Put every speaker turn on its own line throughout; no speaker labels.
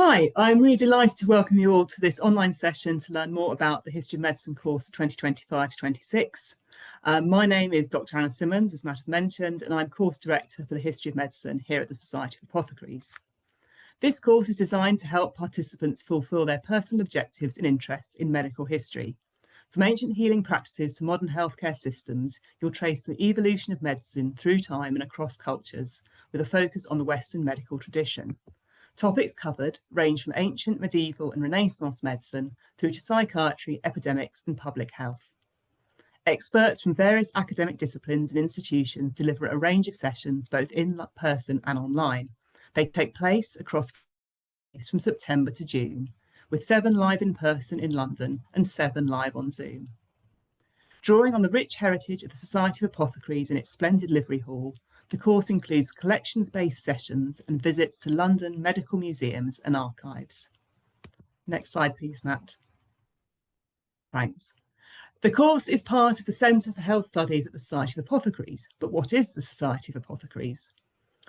Hi, I'm really delighted to welcome you all to this online session to learn more about the History of Medicine course of 2025-26. My name is Dr. Anna Simmons, as Matt has mentioned, and I'm course director for the History of Medicine here at the Society of Apothecaries. This course is designed to help participants fulfil their personal objectives and interests in medical history. From ancient healing practices to modern healthcare systems, you'll trace the evolution of medicine through time and across cultures, with a focus on the Western medical tradition. Topics covered range from ancient, medieval and Renaissance medicine through to psychiatry, epidemics and public health. Experts from various academic disciplines and institutions deliver a range of sessions both in person and online. They take place across from September to June, with 7 live in person in London and 7 live on Zoom. Drawing on the rich heritage of the Society of Apothecaries and its splendid livery hall, the course includes collections-based sessions and visits to London medical museums and archives. Next slide, please, Matt. Thanks. The course is part of the Centre for Health Studies at the Society of Apothecaries. But what is the Society of Apothecaries?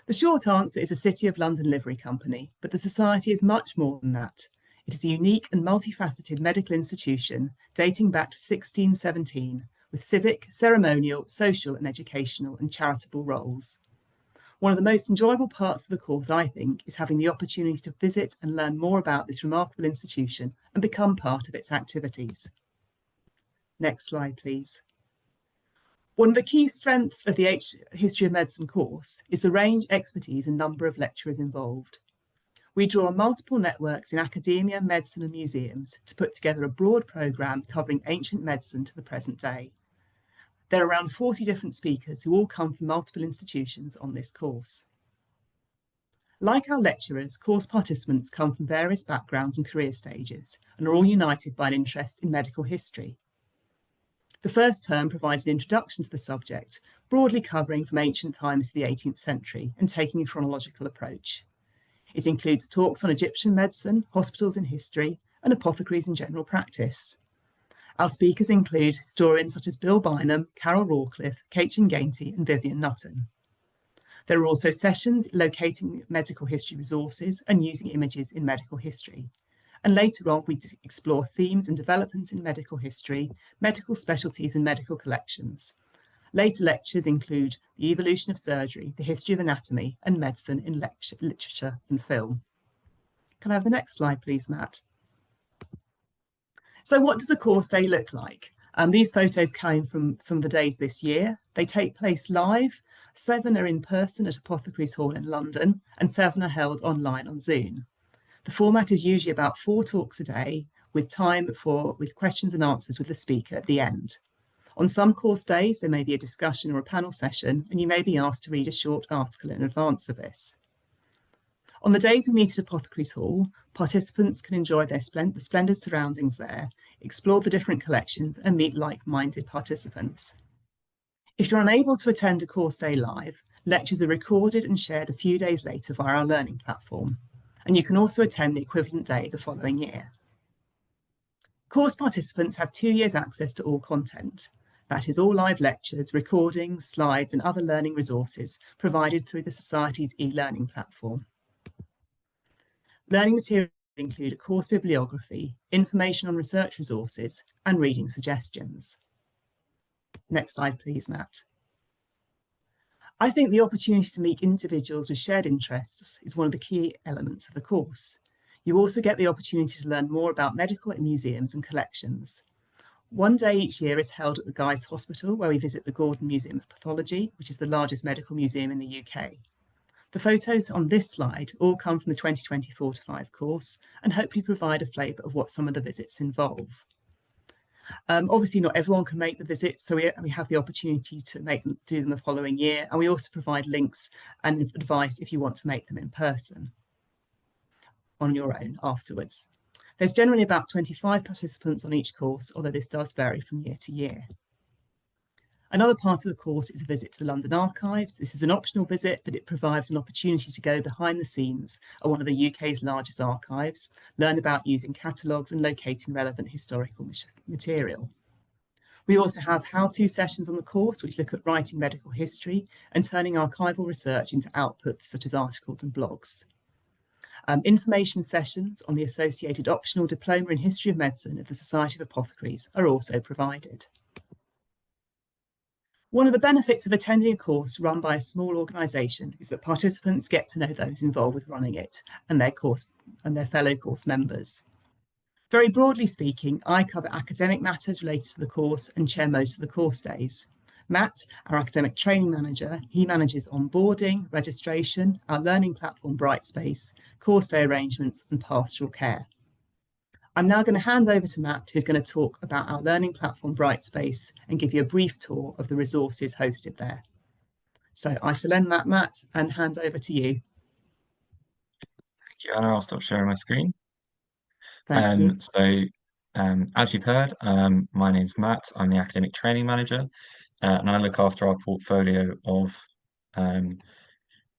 The short answer is a City of London livery company, but the Society is much more than that. It is a unique and multifaceted medical institution dating back to 1617, with civic, ceremonial, social and educational and charitable roles. One of the most enjoyable parts of the course, I think, is having the opportunity to visit and learn more about this remarkable institution and become part of its activities. Next slide, please. One of the key strengths of the History of Medicine course is the range, expertise and number of lecturers involved. We draw on multiple networks in academia, medicine and museums to put together a broad programme covering ancient medicine to the present day. There are around 40 different speakers who all come from multiple institutions on this course. Like our lecturers, course participants come from various backgrounds and career stages and are all united by an interest in medical history. The first term provides an introduction to the subject, broadly covering from ancient times to the 18th century and taking a chronological approach. It includes talks on Egyptian medicine, hospitals in history, and apothecaries in general practice. Our speakers include historians such as Bill Bynum, Carol Rawcliffe, Caitlin Gainty, and Vivian Nutton. There are also sessions locating medical history resources and using images in medical history. And later on, we explore themes and developments in medical history, medical specialties and medical collections. Later lectures include the evolution of surgery, the history of anatomy, and medicine in literature and film. Can I have the next slide, please, Matt? So what does a course day look like? These photos came from some of the days this year. They take place live. 7 are in person at Apothecaries Hall in London, and 7 are held online on Zoom. The format is usually about 4 talks a day, with time with questions and answers with the speaker at the end. On some course days, there may be a discussion or a panel session, and you may be asked to read a short article in advance of this. On the days we meet at Apothecaries Hall, participants can enjoy the splendid surroundings there, explore the different collections and meet like-minded participants. If you're unable to attend a course day live, lectures are recorded and shared a few days later via our learning platform, and you can also attend the equivalent day the following year. Course participants have 2 years access to all content. That is all live lectures, recordings, slides and other learning resources provided through the Society's e-learning platform. Learning materials include a course bibliography, information on research resources, and reading suggestions. Next slide, please, Matt. I think the opportunity to meet individuals with shared interests is one of the key elements of the course. You also get the opportunity to learn more about medical museums and collections. One day each year is held at the Guy's Hospital, where we visit the Gordon Museum of Pathology, which is the largest medical museum in the UK. The photos on this slide all come from the 2024-5 course and hopefully provide a flavour of what some of the visits involve. Obviously, not everyone can make the visits, so we have the opportunity to do them the following year, and we also provide links and advice if you want to make them in person on your own afterwards. There's generally about 25 participants on each course, although this does vary from year to year. Another part of the course is a visit to the London Archives. This is an optional visit, but it provides an opportunity to go behind the scenes at one of the UK's largest archives, learn about using catalogues and locating relevant historical material. We also have how-to sessions on the course, which look at writing medical history and turning archival research into outputs such as articles and blogs. Information sessions on the associated optional diploma in history of medicine of the Society of Apothecaries are also provided. One of the benefits of attending a course run by a small organisation is that participants get to know those involved with running it and their fellow course members. Very broadly speaking, I cover academic matters related to the course and chair most of the course days. Matt, our academic training manager, he manages onboarding, registration, our learning platform Brightspace, course day arrangements and pastoral care. I'm now going to hand over to Matt, who's going to talk about our learning platform Brightspace and give you a brief tour of the resources hosted there. So I shall end that, Matt, and hand over to you.
Thank you, Anna. I'll stop sharing my screen.
Thank you.
As you've heard, my name's Matt. I'm the academic training manager, and I look after our portfolio of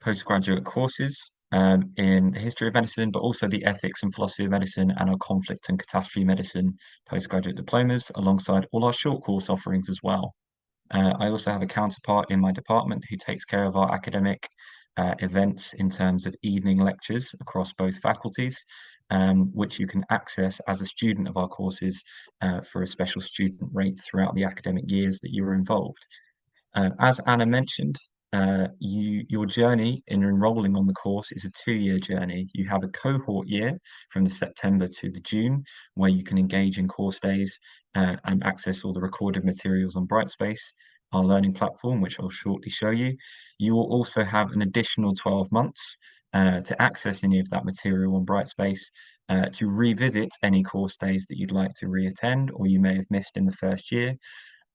postgraduate courses in the history of medicine, but also the ethics and philosophy of medicine and our conflict and catastrophe medicine postgraduate diplomas, alongside all our short course offerings as well. I also have a counterpart in my department who takes care of our academic events in terms of evening lectures across both faculties, which you can access as a student of our courses for a special student rate throughout the academic years that you are involved. As Anna mentioned, your journey in enrolling on the course is a 2-year journey. You have a cohort year from the September to the June, where you can engage in course days and access all the recorded materials on Brightspace, our learning platform, which I'll shortly show you. You will also have an additional 12 months to access any of that material on Brightspace, to revisit any course days that you'd like to re-attend or you may have missed in the first year,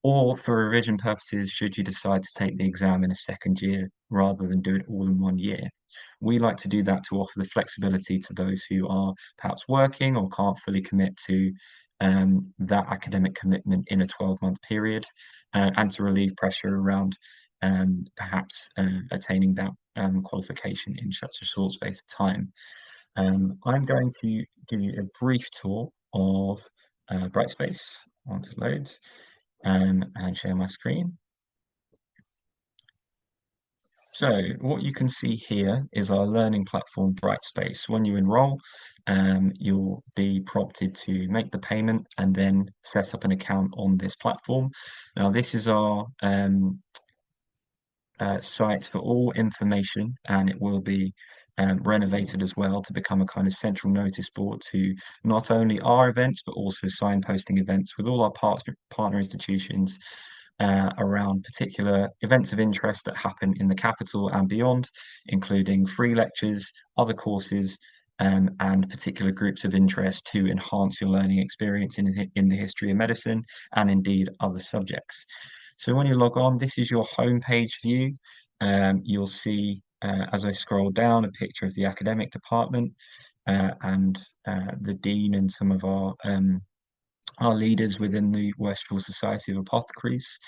or for revision purposes, should you decide to take the exam in a second year rather than do it all in 1 year. We like to do that to offer the flexibility to those who are perhaps working or can't fully commit to that academic commitment in a 12-month period, and to relieve pressure around perhaps attaining that qualification in such a short space of time. I'm going to give you a brief tour of Brightspace. Onto loads. And share my screen. So what you can see here is our learning platform Brightspace. When you enroll, you'll be prompted to make the payment and then set up an account on this platform. Now, this is our site for all information, and it will be renovated as well to become a kind of central notice board to not only our events, but also signposting events with all our partner institutions around particular events of interest that happen in the capital and beyond, including free lectures, other courses, and particular groups of interest to enhance your learning experience in the history of medicine and indeed other subjects. So when you log on, this is your homepage view. You'll see, as I scroll down, a picture of the academic department and the dean and some of our leaders within the Worshipful Society of Apothecaries.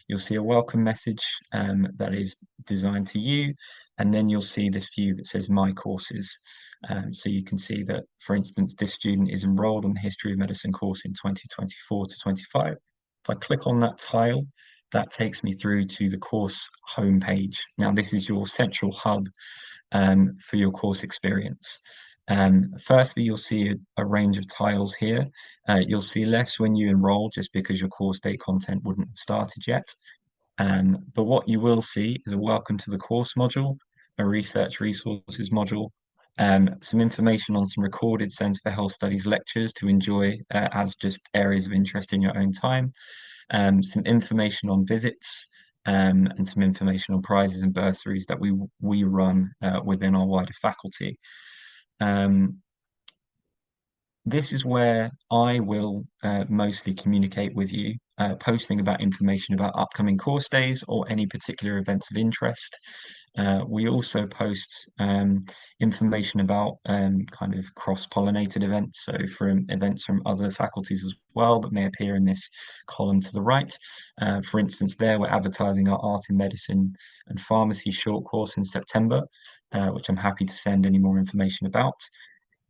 You'll see a welcome message that is designed to you, and then you'll see this view that says My Courses. So you can see that, for instance, this student is enrolled on the History of Medicine course in 2024 to 25. If I click on that tile, that takes me through to the course homepage. Now, this is your central hub for your course experience. Firstly, you'll see a range of tiles here. You'll see less when you enroll just because your course day content wouldn't have started yet. But what you will see is a welcome to the course module, a research resources module, some information on some recorded Centre for Health Studies lectures to enjoy as just areas of interest in your own time, some information on visits, and some information on prizes and bursaries that we run within our wider faculty. This is where I will mostly communicate with you, posting about information about upcoming course days or any particular events of interest. We also post information about kind of cross-pollinated events, so from events from other faculties as well that may appear in this column to the right. For instance, there we're advertising our Art in Medicine and Pharmacy short course in September, which I'm happy to send any more information about.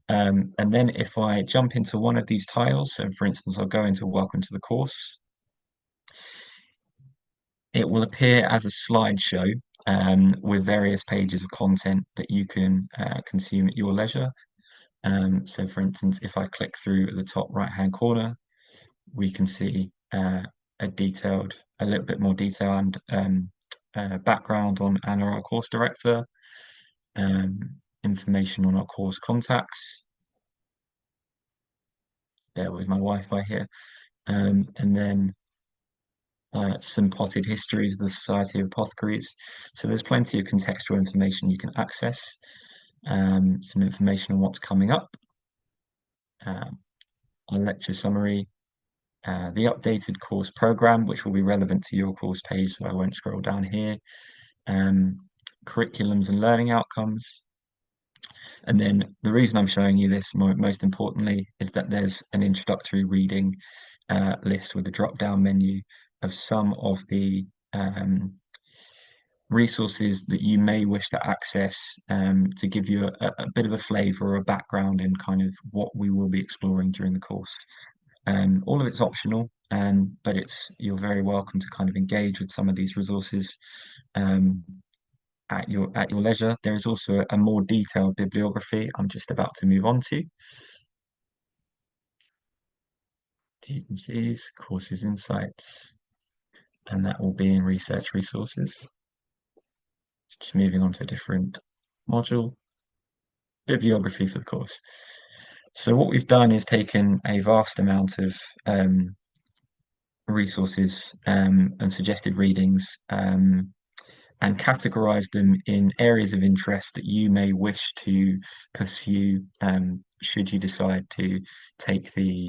And then if I jump into one of these tiles, so for instance, I'll go into Welcome to the Course, it will appear as a slideshow with various pages of content that you can consume at your leisure. So for instance, if I click through at the top right-hand corner, we can see a little bit more detail and background on Anna, our course director, um, information on our course contacts. Bear with my Wi-Fi here. And then some potted histories of the Society of Apothecaries. So there's plenty of contextual information you can access, some information on what's coming up, a lecture summary, the updated course program, which will be relevant to your course page, so I won't scroll down here, curriculums and learning outcomes. And then the reason I'm showing you this most importantly is that there's an introductory reading list with a drop-down menu of some of the resources that you may wish to access to give you a bit of a flavour or a background in kind of what we will be exploring during the course. All of it's optional, but you're very welcome to kind of engage with some of these resources at your leisure. There is also a more detailed bibliography I'm just about to move on to. T's and C's, courses insights, and that will be in research resources. Just moving on to a different module, bibliography for the course. So what we've done is taken a vast amount of resources and suggested readings and categorize them in areas of interest that you may wish to pursue should you decide to take the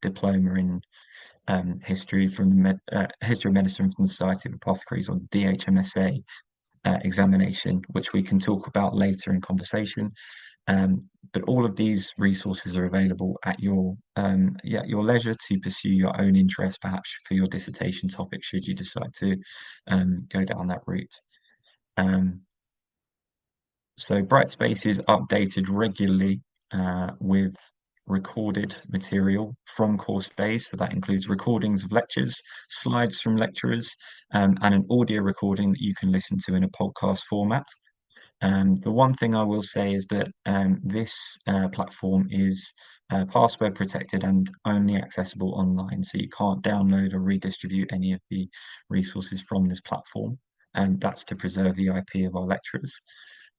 diploma in history history of medicine from the Society of Apothecaries, or DHMSA examination, which we can talk about later in conversation. But all of these resources are available at your leisure to pursue your own interest, perhaps for your dissertation topic, should you decide to go down that route. So Brightspace is updated regularly with recorded material from course days. So that includes recordings of lectures, slides from lecturers, and an audio recording that you can listen to in a podcast format. The one thing I will say is that this platform is password protected and only accessible online, so you can't download or redistribute any of the resources from this platform, and that's to preserve the IP of our lecturers.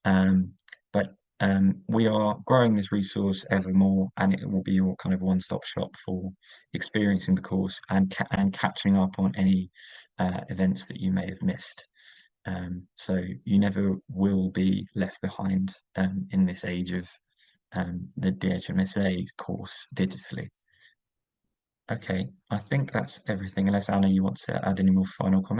But we are growing this resource ever more, and it will be your kind of one-stop shop for experiencing the course and catching up on any events that you may have missed. So you never will be left behind in this age of the DHMSA course digitally. Okay, I think that's everything, unless Anna, you want to add any more final comments?